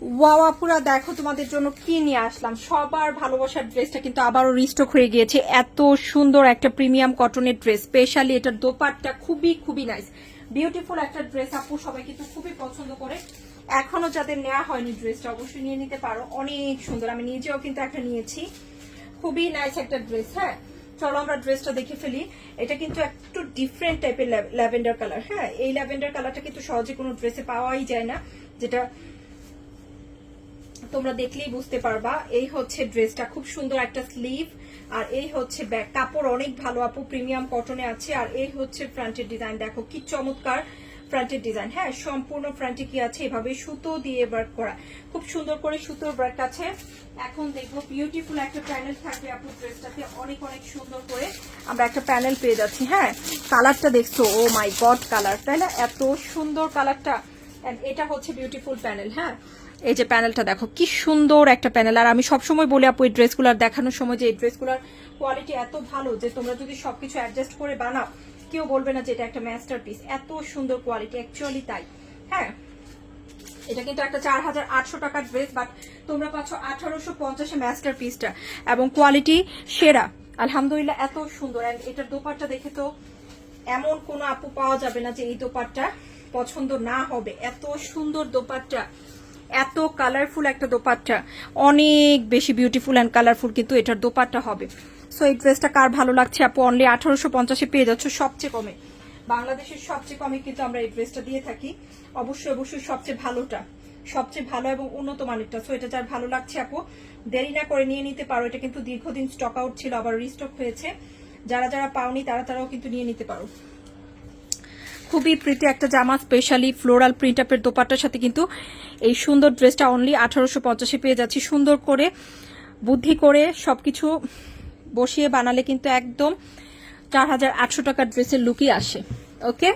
Wow আপুরা দেখো তোমাদের জন্য কি নিয়ে আসলাম। সবার ভালোবাসার ড্রেসটা কিন্তু আবারও রিস্টক হয়ে গিয়েছে। এত সুন্দর একটা প্রিমিয়াম কটনের ড্রেস, স্পেশালি এটার দোপাট্টা খুবই খুবই নাইস, বিউটিফুল একটা ড্রেস। আপু সবাই কিন্তু খুবই পছন্দ করে। এখনো যাদের নেওয়া হয়নি ড্রেসটা অবশ্যই নিয়ে নিতে পারো, অনেক সুন্দর। আমি নিজেও কিন্তু একটা নিয়েছি, খুবই নাইস একটা ড্রেস। হ্যাঁ চলো আমরা ড্রেসটা দেখে ফেলি। এটা কিন্তু একটু ডিফারেন্ট টাইপের ল্যাভেন্ডার কালার। হ্যাঁ এই ল্যাভেন্ডার কালারটা কিন্তু সহজে কোনো ড্রেসে পাওয়াই যায় না, যেটা তোমরা দেখলেই বুঝতে পারবা। এই হচ্ছে ড্রেসটা, খুব সুন্দর একটা স্লিভ, আর এই হচ্ছে ব্যাক। কাপড় অনেক ভালো আপু, প্রিমিয়াম কটনে আছে। আর এই হচ্ছে ফ্রন্টের ডিজাইন, দেখো কি চমৎকার ফ্রন্টের ডিজাইন। হ্যাঁ সম্পূর্ণ ফ্রন্টে কি আছে, এভাবে সুতো দিয়ে ওয়ার্ক করা, খুব সুন্দর করে সুতোর ওয়ার্ক আছে। এখন দেখবো বিউটিফুল একটা প্যানেল থাকবে আপু ড্রেসটাতে, অনেক অনেক সুন্দর করে আমরা একটা প্যানেল পেয়ে যাচ্ছি। হ্যাঁ কালারটা দেখছো, ও মাই গড কালার, তাই না? এত সুন্দর কালারটা। এটা হচ্ছে বিউটিফুল প্যানেল। হ্যাঁ এই যে প্যানেলটা দেখো কি সুন্দর একটা প্যানেল। আর আমি সবসময় বলি আপু এই ড্রেসগুলোর দেখানোর সময় যে এই ড্রেসগুলোর কোয়ালিটি এত ভালো যে তোমরা যদি সবকিছু অ্যাডজাস্ট করে বানাও কেউ বলবে না যে এটা একটা মাস্টারপিস। এত সুন্দর কোয়ালিটি, অ্যাকচুয়ালি তাই। হ্যাঁ এটা কিন্তু একটা 4800 টাকার ড্রেস, বাট তোমরা পাচ্ছ 1850 মাস্টারপিসটা, এবং কোয়ালিটি সেরা আলহামদুলিল্লাহ। এত সুন্দর। এন্ড এটার দোপাট্টা দেখে তো এমন কোনো আপু পাওয়া যাবে না যে এই দোপাট্টা পছন্দ না হবে। এত সুন্দর দোপাট্টা, এত কালারফুল একটা দোপাট্টা, অনেক বেশি বিউটিফুল অ্যান্ড কালারফুল কিন্তু এটার দোপাট্টা হবে। সো এই ড্রেসটা কার ভালো লাগছে আপু? অনলি 1850 পেয়ে যাচ্ছ, সবচেয়ে কমে, বাংলাদেশের সবচেয়ে কমে কিন্তু আমরা এই ড্রেসটা দিয়ে থাকি। অবশ্যই অবশ্যই সবচেয়ে ভালোটা, সবচেয়ে ভালো এবং উন্নত মানেরটা। সো এটা যার ভালো লাগছে আপু দেরি না করে নিয়ে নিতে পারো। এটা কিন্তু দীর্ঘদিন স্টক আউট ছিল, আবার রিস্টক হয়েছে। যারা যারা পাওনি তারাও কিন্তু নিয়ে নিতে পারো। খুবই প্রিটি একটা জামা, স্পেশালি ফ্লোরাল প্রিন্ট আপের দোপাট্টার সাথে কিন্তু এই সুন্দর ড্রেসটা অনলি 1850 পেয়ে যাচ্ছি। সুন্দর করে বুদ্ধি করে সবকিছু বসিয়ে বানালে কিন্তু একদম 4800 টাকার ড্রেসের লুকই আসে। ওকে।